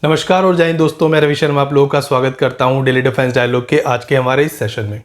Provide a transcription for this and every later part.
नमस्कार और जय हिंद दोस्तों, मैं रवि शर्मा आप लोगों का स्वागत करता हूं डेली डिफेंस डायलॉग के आज के हमारे इस सेशन में।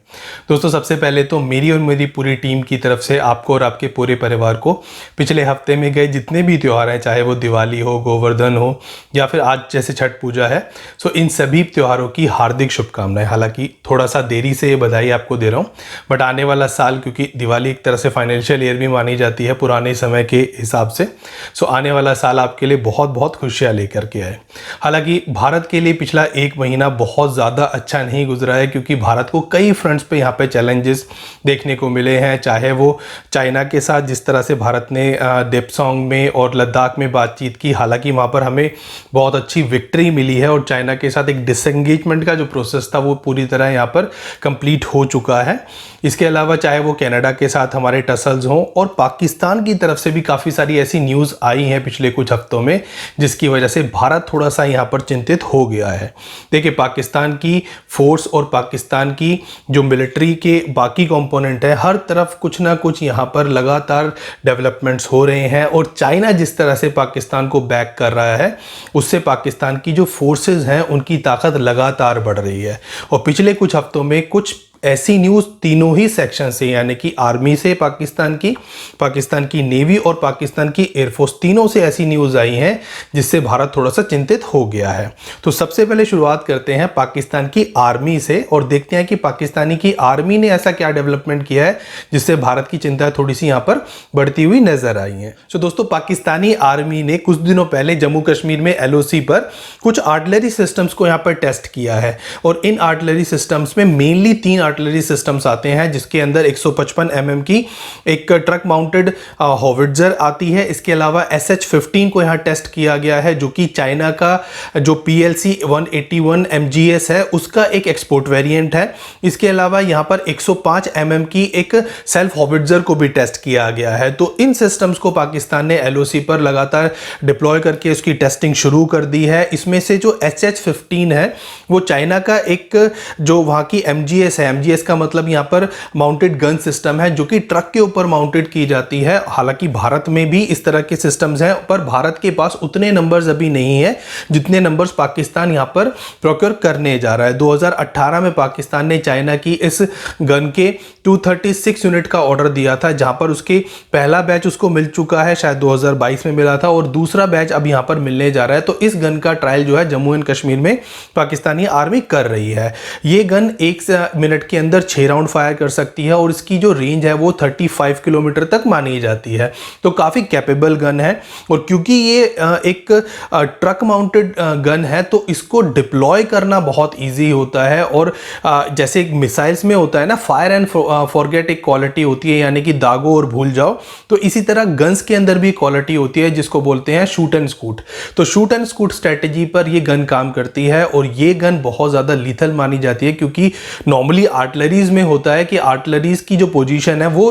दोस्तों, सबसे पहले तो मेरी और मेरी पूरी टीम की तरफ से आपको और आपके पूरे परिवार को पिछले हफ्ते में गए जितने भी त्यौहार हैं, चाहे वो दिवाली हो, गोवर्धन हो या फिर आज जैसे छठ पूजा है, सो इन सभी त्योहारों की हार्दिक शुभकामनाएं। हालांकि थोड़ा सा देरी से ये बधाई आपको दे रहा हूँ, बट आने वाला साल, क्योंकि दिवाली एक तरह से फाइनेंशियल ईयर भी मानी जाती है पुराने समय के हिसाब से, सो आने वाला साल आपके लिए बहुत बहुत खुशियाँ लेकर के आए। हालांकि भारत के लिए पिछला एक महीना बहुत ज़्यादा अच्छा नहीं गुजरा है, क्योंकि भारत को कई फ्रंट्स पे यहाँ पे चैलेंजेस देखने को मिले हैं। चाहे वो चाइना के साथ जिस तरह से भारत ने डेप्सोंग में और लद्दाख में बातचीत की, हालांकि वहाँ पर हमें बहुत अच्छी विक्ट्री मिली है और चाइना के साथ एक डिसएंगेजमेंट का जो प्रोसेस था वो पूरी तरह यहाँ पर कंप्लीट हो चुका है। इसके अलावा चाहे वो कनाडा के साथ हमारे टसल्स हों, और पाकिस्तान की तरफ से भी काफ़ी सारी ऐसी न्यूज़ आई हैं पिछले कुछ हफ्तों में जिसकी वजह से भारत थोड़ा सा यहाँ पर चिंतित हो गया है। देखिए, पाकिस्तान की फोर्स और पाकिस्तान की जो मिलिट्री के बाकी कंपोनेंट है, हर तरफ कुछ ना कुछ यहाँ पर लगातार डेवलपमेंट्स हो रहे हैं और चाइना जिस तरह से पाकिस्तान को बैक कर रहा है, उससे पाकिस्तान की जो फोर्सेस हैं उनकी ताकत लगातार बढ़ रही है। और पिछले कुछ हफ्तों में कुछ ऐसी न्यूज़ तीनों ही सेक्शन से, यानी कि आर्मी से पाकिस्तान की नेवी और पाकिस्तान की एयरफोर्स, तीनों से ऐसी न्यूज़ आई हैं जिससे भारत थोड़ा सा चिंतित हो गया है। तो सबसे पहले शुरुआत करते हैं पाकिस्तान की आर्मी से और देखते हैं कि पाकिस्तानी की आर्मी ने ऐसा क्या डेवलपमेंट किया है जिससे भारत की चिंता थोड़ी सी यहाँ पर बढ़ती हुई नजर आई है। तो दोस्तों, पाकिस्तानी आर्मी ने कुछ दिनों पहले जम्मू कश्मीर में LOC पर कुछ आर्टिलरी सिस्टम्स को यहाँ पर टेस्ट किया है, और इन आर्टिलरी सिस्टम्स में मेनली 3 आर्टिलरी सिस्टम्स आते हैं, जिसके अंदर 155 mm की एक ट्रक माउंटेड होविट्जर आती है। इसके अलावा SH-15 को यहाँ टेस्ट किया गया है, जो कि चाइना का जो PLC 181 MGS है उसका एक एक्सपोर्ट वेरिएंट है। इसके अलावा यहाँ पर 105 mm की एक सेल्फ होविट्जर को भी टेस्ट किया गया है। तो इन सिस्टम्स को पाकिस्तान ने LOC पर लगातार डिप्लॉय करके उसकी टेस्टिंग शुरू कर दी है। इसमें से जो SH-15 है वो चाइना का एक जो वहाँ की MGS है, MGS का मतलब यहाँ पर माउंटेड गन सिस्टम है, जो कि ट्रक के ऊपर माउंटेड की जाती है। हालांकि भारत में भी इस तरह के सिस्टम्स हैं, पर भारत के पास उतने नंबर्स अभी नहीं है जितने नंबर्स पाकिस्तान यहाँ पर प्रोक्योर करने जा रहा है। 2018 में पाकिस्तान ने चाइना की इस गन के 236 यूनिट का ऑर्डर दिया था, जहाँ पर उसके पहला बैच उसको मिल चुका है, शायद 2022 में मिला था, और दूसरा बैच अब यहाँ पर मिलने जा रहा है। तो इस गन का ट्रायल जो है जम्मू एंड कश्मीर में पाकिस्तानी आर्मी कर रही है। ये गन 1 मिनट के अंदर 6 राउंड फायर कर सकती है और इसकी जो रेंज है वो 35 किलोमीटर तक मानी जाती है। तो काफ़ी कैपेबल गन है, और क्योंकि ये एक ट्रक माउंटेड गन है तो इसको डिप्लॉय करना बहुत इजी होता है। और जैसे एक मिसाइल्स में होता है ना, फायर एंड फॉरगेट एक क्वालिटी होती है, यानी कि दागो और भूल जाओ, तो इसी तरह गन्स के अंदर भी क्वालिटी होती है जिसको बोलते हैं शूट एंड स्कूट। तो शूट एंड स्कूट स्ट्रेटेजी पर ये गन काम करती है, और ये गन बहुत ज़्यादा लीथल मानी जाती है, क्योंकि नॉर्मली आर्टिलरीज में होता है कि आर्टिलरीज की जो पोजीशन है वो,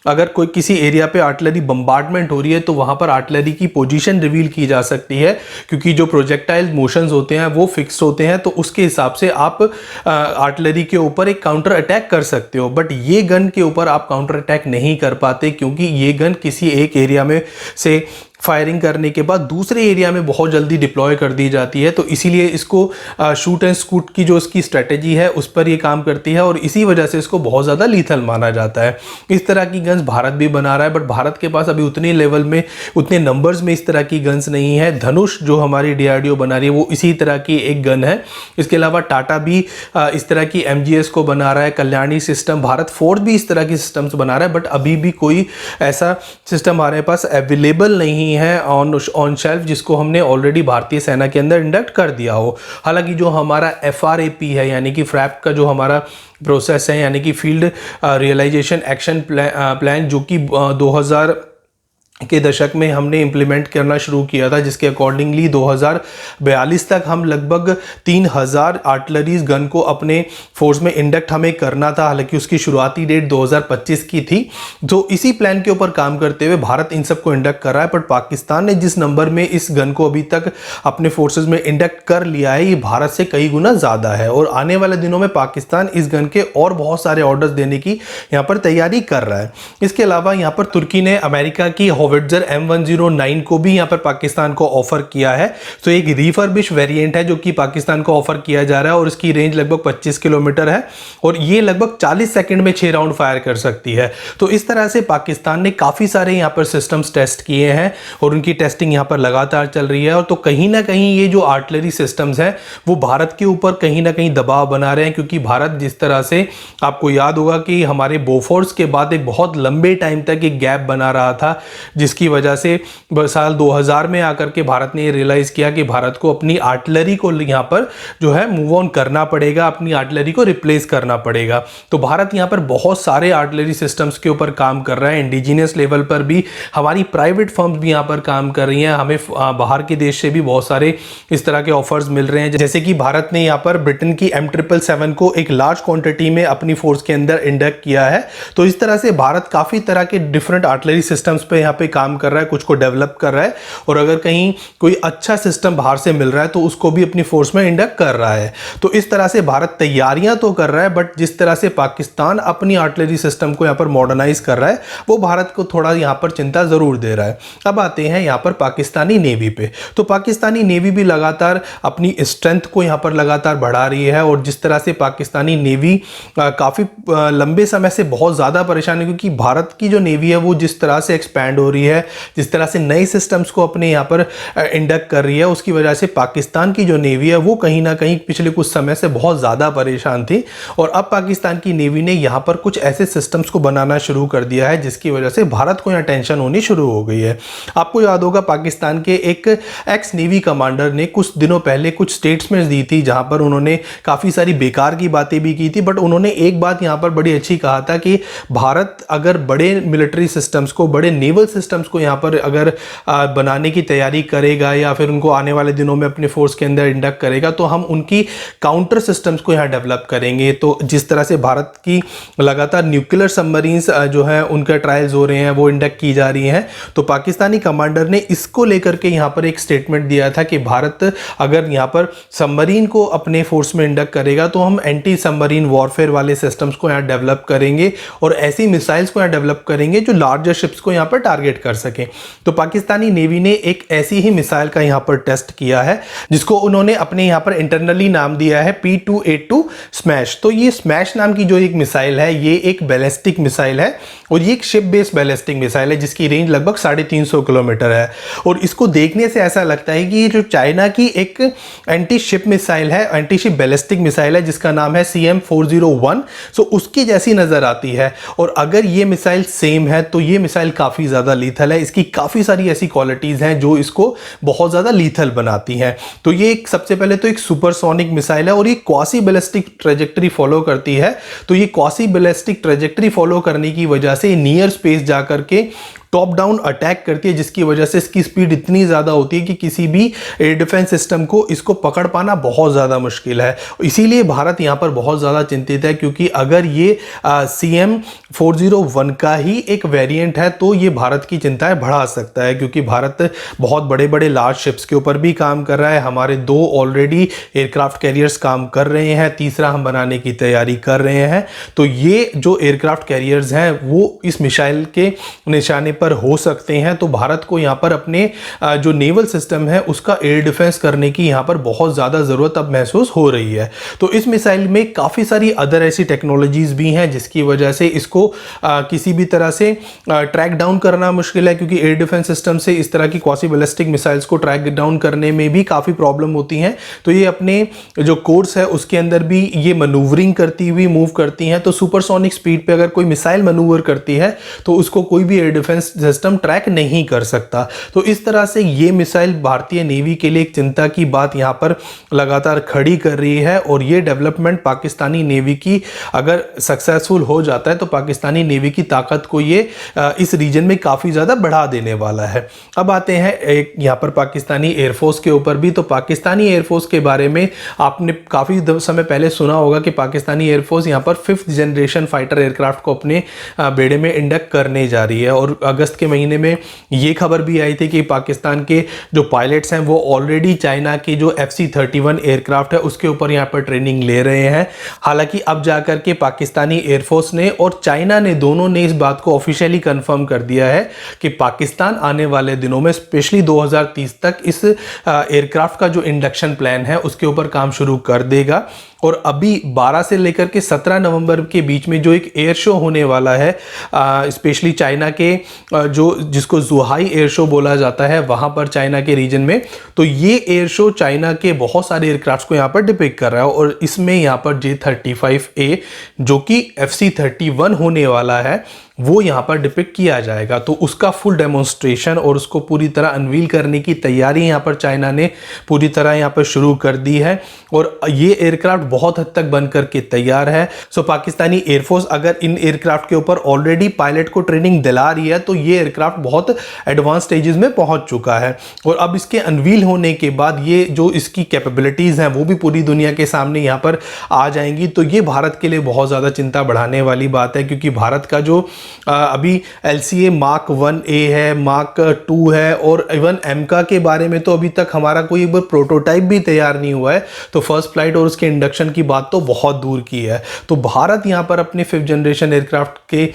अगर कोई किसी एरिया पे आर्टिलरी बम्बार्डमेंट हो रही है तो वहां पर आर्टिलरी की पोजीशन रिवील की जा सकती है, क्योंकि जो प्रोजेक्टाइल मोशंस होते हैं वो फिक्स होते हैं, तो उसके हिसाब से आप आर्टिलरी के ऊपर एक काउंटर अटैक कर सकते हो। बट ये गन के ऊपर आप काउंटर अटैक नहीं कर पाते, क्योंकि ये गन किसी एक एरिया में से फायरिंग करने के बाद दूसरे एरिया में बहुत जल्दी डिप्लॉय कर दी जाती है। तो इसीलिए इसको शूट एंड स्कूट की जो इसकी स्ट्रेटेजी है उस पर ये काम करती है, और इसी वजह से इसको बहुत ज़्यादा लीथल माना जाता है। इस तरह की गन्स भारत भी बना रहा है, बट भारत के पास अभी उतने लेवल में, उतने नंबर्स में इस तरह की गन्स नहीं है। धनुष जो हमारी DRDO बना रही है वो इसी तरह की एक गन है। इसके अलावा टाटा भी इस तरह की MGS को बना रहा है, कल्याणी सिस्टम, भारत फोर्स भी इस तरह की सिस्टम्स बना रहा है, बट अभी भी कोई ऐसा सिस्टम हमारे पास अवेलेबल नहीं है ऑन शेल्फ जिसको हमने ऑलरेडी भारतीय सेना के अंदर इंडक्ट कर दिया हो। हालांकि जो हमारा FRAP है, यानी कि फ्रैप का जो हमारा प्रोसेस है, यानी कि फील्ड रियलाइजेशन एक्शन प्लान, जो कि 2000 के दशक में हमने इंप्लीमेंट करना शुरू किया था, जिसके अकॉर्डिंगली 2042 तक हम लगभग 3000 आर्टिलरीज गन को अपने फोर्स में इंडक्ट हमें करना था। हालांकि उसकी शुरुआती डेट 2025 की थी। तो इसी प्लान के ऊपर काम करते हुए भारत इन सबको इंडक्ट कर रहा है, बट पाकिस्तान ने जिस नंबर में इस गन को अभी तक अपने फोर्सेज में इंडक्ट कर लिया है, ये भारत से कई गुना ज़्यादा है, और आने वाले दिनों में पाकिस्तान इस गन के और बहुत सारे ऑर्डर्स देने की यहाँ पर तैयारी कर रहा है। इसके अलावा यहाँ पर तुर्की ने अमेरिका की होविट्जर M109 को भी यहाँ पर पाकिस्तान को ऑफर किया है। तो एक रिफर्बिश वेरिएंट है जो कि पाकिस्तान को ऑफर किया जा रहा है और इसकी रेंज लगभग 25 किलोमीटर है और ये लगभग 40 सेकंड में 6 राउंड फायर कर सकती है। तो इस तरह से पाकिस्तान ने काफ़ी सारे यहाँ पर सिस्टम्स टेस्ट किए हैं और उनकी टेस्टिंग यहाँ पर लगातार चल रही है। और तो कहीं ना कहीं ये जो आर्टिलरी सिस्टम्स हैं वो भारत के ऊपर कहीं ना कहीं दबाव बना रहे हैं, क्योंकि भारत जिस तरह से, आपको याद होगा कि हमारे बोफोर्स के बाद एक बहुत लंबे टाइम तक एक गैप बना रहा था, जिसकी वजह से साल 2000 में आकर के भारत ने रियलाइज किया कि भारत को अपनी आर्टिलरी को यहाँ पर जो है मूव ऑन करना पड़ेगा, अपनी आर्टिलरी को रिप्लेस करना पड़ेगा। तो भारत यहाँ पर बहुत सारे आर्टिलरी सिस्टम्स के ऊपर काम कर रहा है। इंडिजिनियस लेवल पर भी हमारी प्राइवेट फर्म्स भी यहाँ पर काम कर रही हैं। हमें बाहर के देश से भी बहुत सारे इस तरह के ऑफर्स मिल रहे हैं, जैसे कि भारत ने यहाँ पर ब्रिटेन की M777 को एक लार्ज क्वांटिटी में अपनी फोर्स के अंदर इंडक्ट किया है। तो इस तरह से भारत काफ़ी तरह के डिफरेंट आर्टिलरी सिस्टम्स पे यहाँ पे काम कर रहा है, कुछ को डेवलप कर रहा है और अगर कहीं कोई अच्छा सिस्टम बाहर से मिल रहा है तो उसको भी अपनी फोर्स में इंडक्ट कर रहा है। तो इस तरह से भारत तैयारियां तो कर रहा है, बट जिस तरह से पाकिस्तान अपनी आर्टिलरी सिस्टम को यहाँ पर मॉडर्नाइज कर रहा है वो भारत को थोड़ा यहाँ पर चिंता जरूर दे रहा है। अब आते हैं यहाँ पर पाकिस्तानी नेवी पे। तो पाकिस्तानी नेवी भी लगातार अपनी स्ट्रेंथ को यहाँ पर लगातार बढ़ा रही है और जिस तरह से पाकिस्तानी नेवी काफ़ी लंबे समय से बहुत ज़्यादा परेशान है, क्योंकि भारत की जो नेवी है वो जिस तरह से एक्सपैंड हो रही है, जिस तरह से नए सिस्टम्स को अपने यहाँ पर इंडक्ट कर रही है, उसकी वजह से पाकिस्तान की जो नेवी है वो कहीं ना कहीं पिछले कुछ समय से बहुत ज़्यादा परेशान थी। और अब पाकिस्तान की नेवी ने यहाँ पर कुछ ऐसे सिस्टम्स को बनाना शुरू कर दिया है जिसकी वजह से भारत को यहाँ टेंशन होनी शुरू हो गई है। आपको याद होगा पाकिस्तान के एक एक्स नेवी कमांडर ने कुछ दिनों पहले कुछ स्टेटमेंट्स दी थी जहाँ पर उन्होंने काफ़ी सारी बेकार की बातें भी की थी, बट उन्होंने एक बात यहाँ पर बड़ी अच्छी कहा था कि भारत अगर बड़े मिलिट्री सिस्टम्स को, बड़े नेवल सिस्टम्स को यहाँ पर अगर बनाने की तैयारी करेगा या फिर उनको आने वाले दिनों में अपने फोर्स के अंदर इंडक्ट करेगा तो हम उनकी काउंटर सिस्टम्स को यहाँ डेवलप करेंगे। तो जिस तरह से भारत की लगातार न्यूक्लियर सबमरीन्स जो है उनका ट्रायल्स हो रहे हैं, वो इंडक्ट की जा रही हैं, तो पाकिस्तानी कमांडर ने इसको लेकर के यहाँ पर एक स्टेटमेंट दिया था कि भारत अगर यहाँ पर सबमरीन को अपने फोर्स में इंडक्ट करेगा तो हम एंटी सबमरीन वॉरफेयर वाले सिस्टम्स को यहाँ डेवलप करेंगे और ऐसी मिसाइल्स को यहाँ डेवलप करेंगे जो लार्जर शिप्स को यहाँ पर टारगेट कर सकें। तो पाकिस्तानी नेवी ने एक ऐसी ही मिसाइल का यहाँ पर टेस्ट किया है जिसको उन्होंने अपने यहाँ पर इंटरनली नाम दिया है P282 स्मैश। तो ये स्मैश नाम की जो एक मिसाइल है ये एक बैलिस्टिक मिसाइल है और ये एक शिप बेस्ड बैलिस्टिक मिसाइल है जिसकी रेंज लगभग 350 किलोमीटर है। और इसको देखने से ऐसा लगता है कि ये जो चाइना की एक एंटी शिप मिसाइल है, एंटी शिप बैलिस्टिक मिसाइल है जिसका नाम है CM401, सो उसकी जैसी नजर आती है। और अगर ये मिसाइल सेम है तो ये मिसाइल काफ़ी ज़्यादा लीथल है, इसकी काफ़ी सारी ऐसी क्वालिटीज़ हैं जो इसको बहुत ज़्यादा लीथल बनाती हैं। तो ये एक सबसे पहले तो एक सुपरसोनिक मिसाइल है और ये क्वासी बैलिस्टिक ट्रेजेक्टरी फॉलो करती है। तो ये क्वासी बैलिस्टिक ट्रेजेक्टरी फॉलो करने की वजह से नियर स्पेस जाकर के टॉप डाउन अटैक करती है, जिसकी वजह से इसकी स्पीड इतनी ज़्यादा होती है कि किसी भी एयर डिफेंस सिस्टम को इसको पकड़ पाना बहुत ज़्यादा मुश्किल है। इसीलिए भारत यहाँ पर बहुत ज़्यादा चिंतित है, क्योंकि अगर ये CM401 का ही एक वेरिएंट है तो ये भारत की चिंताएं बढ़ा सकता है, क्योंकि भारत बहुत बड़े बड़े लार्ज शिप्स के ऊपर भी काम कर रहा है। हमारे 2 ऑलरेडी एयरक्राफ्ट कैरियर्स काम कर रहे हैं, तीसरा हम बनाने की तैयारी कर रहे हैं। तो ये जो एयरक्राफ्ट कैरियर्स हैं वो इस मिसाइल के निशाने पर हो सकते हैं। तो भारत को यहाँ पर अपने जो नेवल सिस्टम है उसका एयर डिफेंस करने की यहाँ पर बहुत ज़्यादा ज़रूरत अब महसूस हो रही है। तो इस मिसाइल में काफ़ी सारी अदर ऐसी टेक्नोलॉजीज़ भी हैं जिसकी वजह से इसको किसी भी तरह से ट्रैक डाउन करना मुश्किल है, क्योंकि एयर डिफेंस सिस्टम से इस तरह की क्वासी बैलिस्टिक मिसाइल्स को ट्रैक डाउन करने में भी काफ़ी प्रॉब्लम होती हैं। तो ये अपने जो कोर्स है उसके अंदर भी ये मनूवरिंग करती हुई मूव करती हैं। तो सुपरसोनिक स्पीड पे अगर कोई मिसाइल मनूवर करती है तो उसको कोई भी एयर डिफेंस सिस्टम ट्रैक नहीं कर सकता। तो इस तरह से ये मिसाइल भारतीय नेवी के लिए एक चिंता की बात यहाँ पर लगातार खड़ी कर रही है और ये डेवलपमेंट पाकिस्तानी नेवी की अगर सक्सेसफुल हो जाता है तो पाकिस्तानी नेवी की ताकत को ये इस रीजन में काफ़ी ज़्यादा बढ़ा देने वाला है। अब आते हैं एक यहाँ पर पाकिस्तानी एयरफोर्स के ऊपर भी। तो पाकिस्तानी एयरफोर्स के बारे में आपने काफ़ी समय पहले सुना होगा कि पाकिस्तानी एयरफोर्स यहाँ पर 5th जनरेशन फाइटर एयरक्राफ्ट को अपने बेड़े में इंडक्ट करने जा रही है। और अगर अगस्त के महीने में ये खबर भी आई थी कि पाकिस्तान के जो पायलट्स हैं वो ऑलरेडी चाइना के जो FC-31 एयरक्राफ्ट है उसके ऊपर यहाँ पर ट्रेनिंग ले रहे हैं। हालांकि अब जाकर के पाकिस्तानी एयरफोर्स ने और चाइना ने दोनों ने इस बात को ऑफिशियली कंफर्म कर दिया है कि पाकिस्तान आने वाले दिनों में स्पेशली 2030 तक इस एयरक्राफ्ट का जो इंडक्शन प्लान है उसके ऊपर काम शुरू कर देगा। और अभी 12 से लेकर के 17 नवंबर के बीच में जो एक एयर शो होने वाला है स्पेशली चाइना के जिसको जुहाई एयर शो बोला जाता है वहाँ पर चाइना के रीजन में, तो ये एयर शो चाइना के बहुत सारे एयरक्राफ्ट को यहाँ पर डिपिक्ट कर रहा है और इसमें यहाँ पर J-35A जो कि FC-31 होने वाला है वो यहाँ पर डिपिक्ट किया जाएगा। तो उसका फुल डेमोन्स्ट्रेशन और उसको पूरी तरह अनवील करने की तैयारी यहाँ पर चाइना ने पूरी तरह यहाँ पर शुरू कर दी है और ये एयरक्राफ्ट बहुत हद तक बन करके तैयार है। सो पाकिस्तानी एयरफोर्स अगर इन एयरक्राफ्ट के ऊपर ऑलरेडी पायलट को ट्रेनिंग दिला रही है तो ये एयरक्राफ्ट बहुत एडवांस स्टेजेस में पहुंच चुका है और अब इसके अनवील होने के बाद ये जो इसकी कैपेबिलिटीज़ हैं वो भी पूरी दुनिया के सामने यहाँ पर आ जाएंगी। तो ये भारत के लिए बहुत ज़्यादा चिंता बढ़ाने वाली बात है क्योंकि भारत का जो अभी LCA Mark 1A है, Mark 2 है और इवन एमका के बारे में तो अभी तक हमारा कोई प्रोटोटाइप भी तैयार नहीं हुआ है। तो फर्स्ट फ्लाइट और उसके इंडक्शन की बात तो बहुत दूर की है। तो भारत यहाँ पर अपने 5th जनरेशन एयरक्राफ्ट के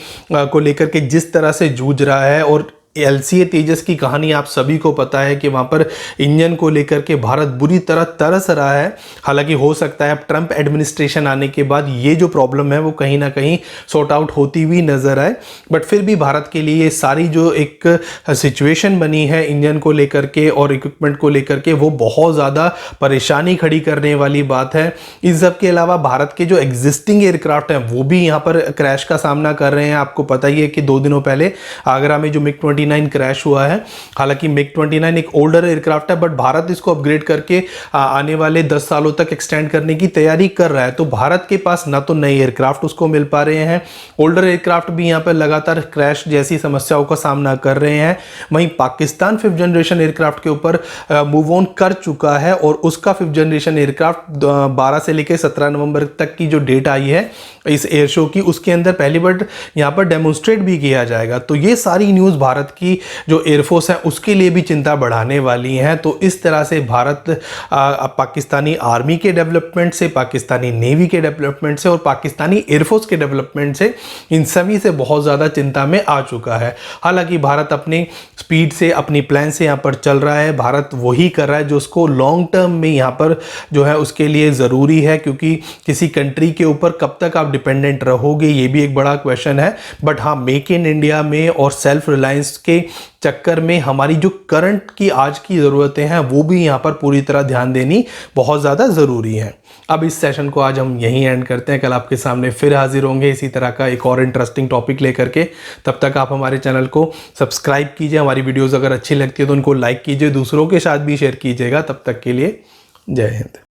को लेकर के जिस तरह से जूझ रहा है और LCA तेजस की कहानी आप सभी को पता है कि वहाँ पर इंजन को लेकर के भारत बुरी तरह तरस रहा है। हालांकि हो सकता है अब ट्रंप एडमिनिस्ट्रेशन आने के बाद ये जो प्रॉब्लम है वो कहीं ना कहीं सॉर्ट आउट होती हुई नजर आए, बट फिर भी भारत के लिए ये सारी जो एक सिचुएशन बनी है इंजन को लेकर के और इक्विपमेंट को लेकर के वो बहुत ज़्यादा परेशानी खड़ी करने वाली बात है। इस सब के अलावा भारत के जो एग्जिस्टिंग एयरक्राफ्ट हैं वो भी यहाँ पर क्रैश का सामना कर रहे हैं। आपको पता ही है कि 2 दिनों पहले आगरा में जो MiG-29 क्रैश हुआ है। हालांकि MiG-29 एक ओल्डर एयरक्राफ्ट है बट भारत इसको अपग्रेड करके आने वाले 10 सालों तक एक्सटेंड करने की तैयारी कर रहा है। तो भारत के पास ना तो नए एयरक्राफ्ट उसको मिल पा रहे हैं, ओल्डर एयरक्राफ्ट भी यहाँ पर लगातार क्रैश जैसी समस्याओं का सामना कर रहे हैं। वहीं पाकिस्तान 5th जनरेशन एयरक्राफ्ट के ऊपर मूव ऑन कर चुका है और उसका 5th जनरेशन एयरक्राफ्ट 12 से लेकर 17 नवंबर तक की जो डेट आई है इस एयर शो की उसके अंदर पहली बार यहाँ पर डेमोन्स्ट्रेट भी किया जाएगा। तो ये सारी न्यूज़ भारत की जो एयरफोर्स है उसके लिए भी चिंता बढ़ाने वाली हैं। तो इस तरह से भारत पाकिस्तानी आर्मी के डेवलपमेंट से, पाकिस्तानी नेवी के डेवलपमेंट से और पाकिस्तानी एयरफोर्स के डेवलपमेंट से इन सभी से बहुत ज़्यादा चिंता में आ चुका है। हालांकि भारत अपनी स्पीड से अपनी प्लान से यहाँ पर चल रहा है। भारत वही कर रहा है जो उसको लॉन्ग टर्म में यहाँ पर जो है उसके लिए ज़रूरी है, क्योंकि किसी कंट्री के ऊपर कब तक आप डिपेंडेंट रहोगे ये भी एक बड़ा क्वेश्चन है। बट हाँ, मेक इन इंडिया में और सेल्फ रिलायंस के चक्कर में हमारी जो करंट की आज की ज़रूरतें हैं वो भी यहाँ पर पूरी तरह ध्यान देनी बहुत ज़्यादा ज़रूरी है। अब इस सेशन को आज हम यहीं एंड करते हैं। कल आपके सामने फिर हाजिर होंगे इसी तरह का एक और इंटरेस्टिंग टॉपिक लेकर के। तब तक आप हमारे चैनल को सब्सक्राइब कीजिए, हमारी वीडियोज़ अगर अच्छी लगती है तो उनको लाइक कीजिए, दूसरों के साथ भी शेयर कीजिएगा। तब तक के लिए जय हिंद।